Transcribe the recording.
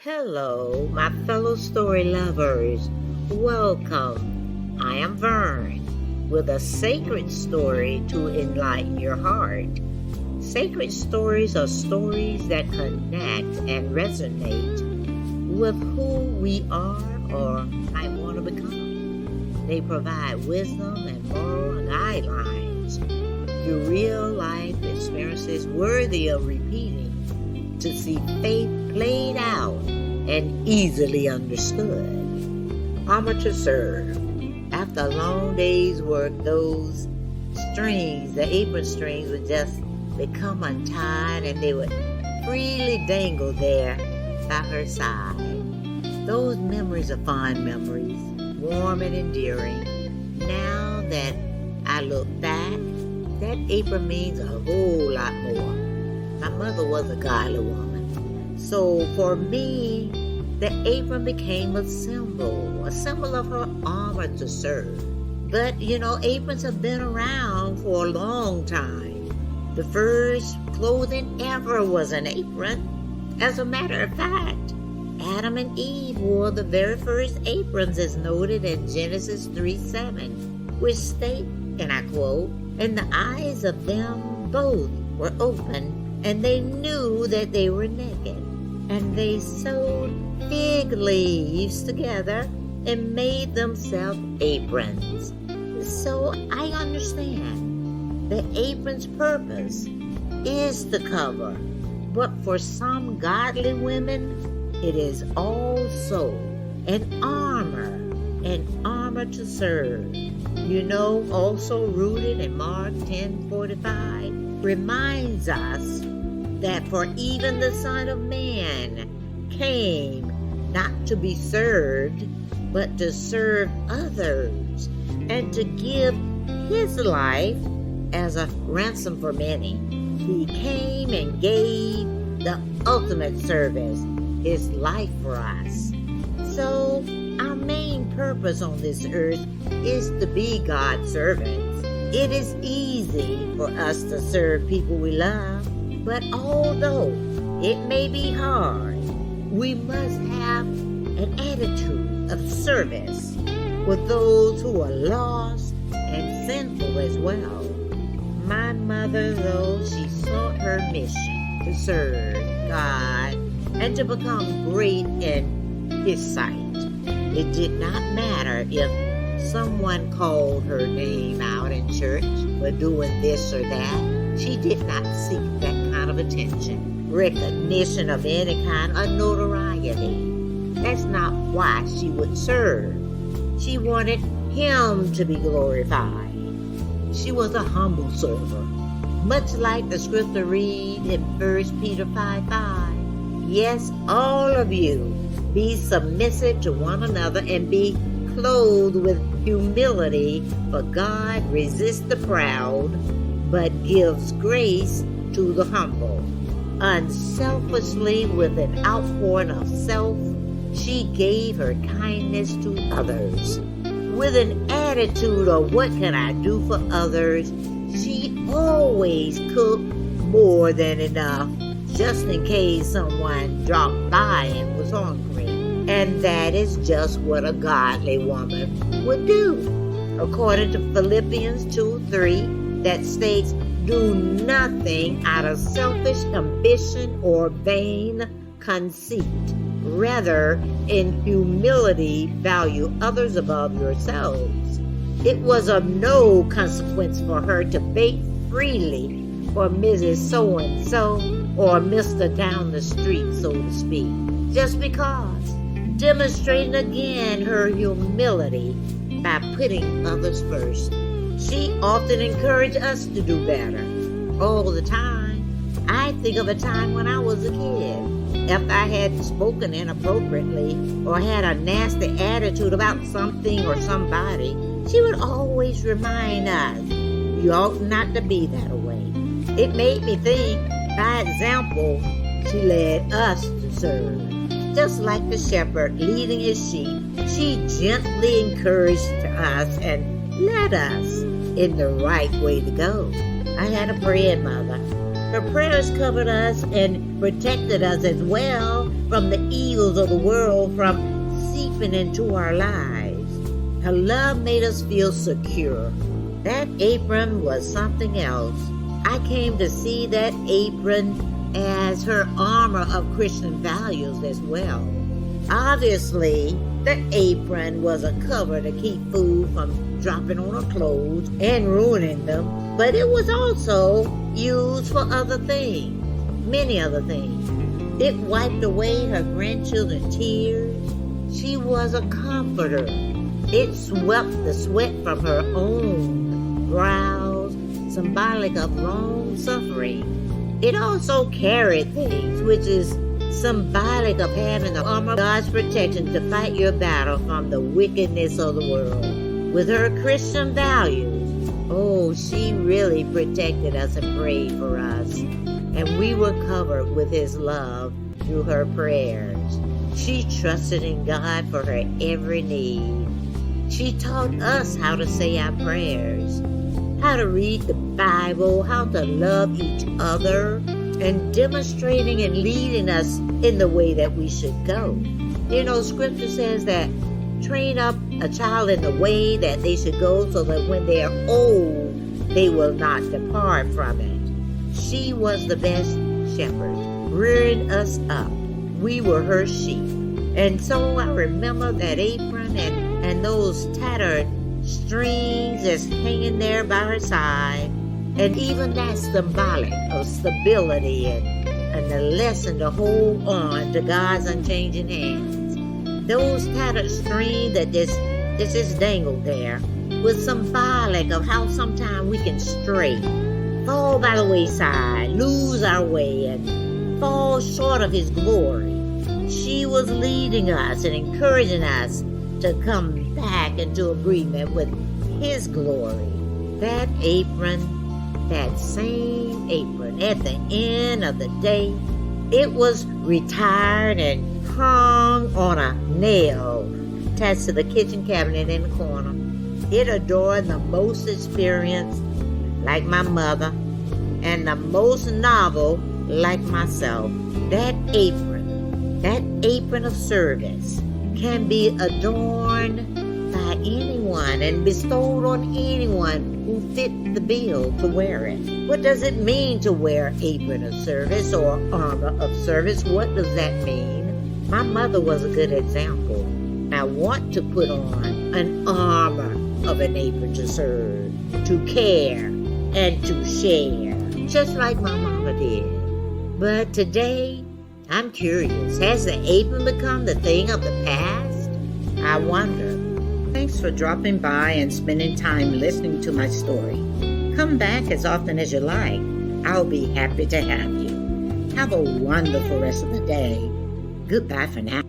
Hello, my fellow story lovers. Welcome. I am Vern with a sacred story to enlighten your heart. Sacred stories are stories that connect and resonate with who we are or might want to become. They provide wisdom and moral guidelines through real life experiences worthy of repeating to see faith played out and easily understood. Armor to serve. After a long day's work, those strings, the apron strings, would just become untied and they would freely dangle there by her side. Those memories are fond memories, warm and endearing. Now that I look back, that apron means a whole lot more. My mother was a godly woman. So for me, the apron became a symbol of her armor to serve. But, aprons have been around for a long time. The first clothing ever was an apron. As a matter of fact, Adam and Eve wore the very first aprons as noted in Genesis 3:7, which state, and I quote, "And the eyes of them both were open, and they knew that they were naked. And they sewed fig leaves together and made themselves aprons." So I understand the apron's purpose is to cover, but for some godly women, it is also an armor to serve. Also rooted in Mark 10:45, reminds us that for even the Son of Man came not to be served, but to serve others, and to give his life as a ransom for many. He came and gave the ultimate service, his life for us. So our main purpose on this earth is to be God's servants. It is easy for us to serve people we love, but although it may be hard, we must have an attitude of service with those who are lost and sinful as well. My mother, though, she sought her mission to serve God and to become great in His sight. It did not matter if someone called her name out in church for doing this or that. She did not seek that kind of attention, recognition of any kind, or notoriety. That's not why she would serve. She wanted Him to be glorified. She was a humble server, much like the scripture read in 1 Peter 5:5. Yes, all of you, be submissive to one another and be clothed with humility, for God resists the proud, but gives grace to the humble. Unselfishly, with an outpouring of self, she gave her kindness to others. With an attitude of what can I do for others, she always cooked more than enough, just in case someone dropped by and was hungry. And that is just what a godly woman would do. According to Philippians 2:3, that states, "Do nothing out of selfish ambition or vain conceit. Rather, in humility, value others above yourselves." It was of no consequence for her to bake freely for Mrs. So-and-so or Mr. down the street, so to speak, just because, demonstrating again her humility by putting others first. She often encouraged us to do better. All the time. I think of a time when I was a kid. If I had spoken inappropriately or had a nasty attitude about something or somebody, she would always remind us, "You ought not to be that way." It made me think, by example, she led us to serve. Just like the shepherd leading his sheep, she gently encouraged us and led us in the right way to go. I had a praying mother. Her prayers covered us and protected us as well from the evils of the world from seeping into our lives. Her love made us feel secure. That apron was something else. I came to see that apron as her armor of Christian values as well. Obviously, the apron was a cover to keep food from dropping on her clothes and ruining them, but it was also used for other things, many other things. It wiped away her grandchildren's tears. She was a comforter. It swept the sweat from her own brows, symbolic of long suffering. It also carried things, which is symbolic of having the armor of God's protection to fight your battle from the wickedness of the world. With her Christian values, oh, she really protected us and prayed for us. And we were covered with His love through her prayers. She trusted in God for her every need. She taught us how to say our prayers, how to read the Bible, how to love each other, and demonstrating and leading us in the way that we should go. You know, Scripture says that train up a child in the way that they should go so that when they are old, they will not depart from it. She was the best shepherd, rearing us up. We were her sheep. And so I remember that apron and those tattered strings just hanging there by her side. And even that's symbolic of stability and the lesson to hold on to God's unchanging hands. Those tattered strings that just dangled there was symbolic of how sometimes we can stray, fall by the wayside, lose our way, and fall short of His glory. She was leading us and encouraging us to come back into agreement with His glory. That apron, that same apron, at the end of the day, it was retired and hung on a nail attached to the kitchen cabinet in the corner. It adored the most experienced, like my mother, and the most novel, like myself. That apron of service can be adorned by anyone and bestowed on anyone who fit the bill to wear it. What does it mean to wear apron of service or armor of service? What does that mean? My mother was a good example. I want to put on an armor of an apron to serve, to care, and to share, just like my mama did. But today, I'm curious, has the apron become the thing of the past? I wonder. Thanks for dropping by and spending time listening to my story. Come back as often as you like. I'll be happy to have you. Have a wonderful rest of the day. Goodbye for now.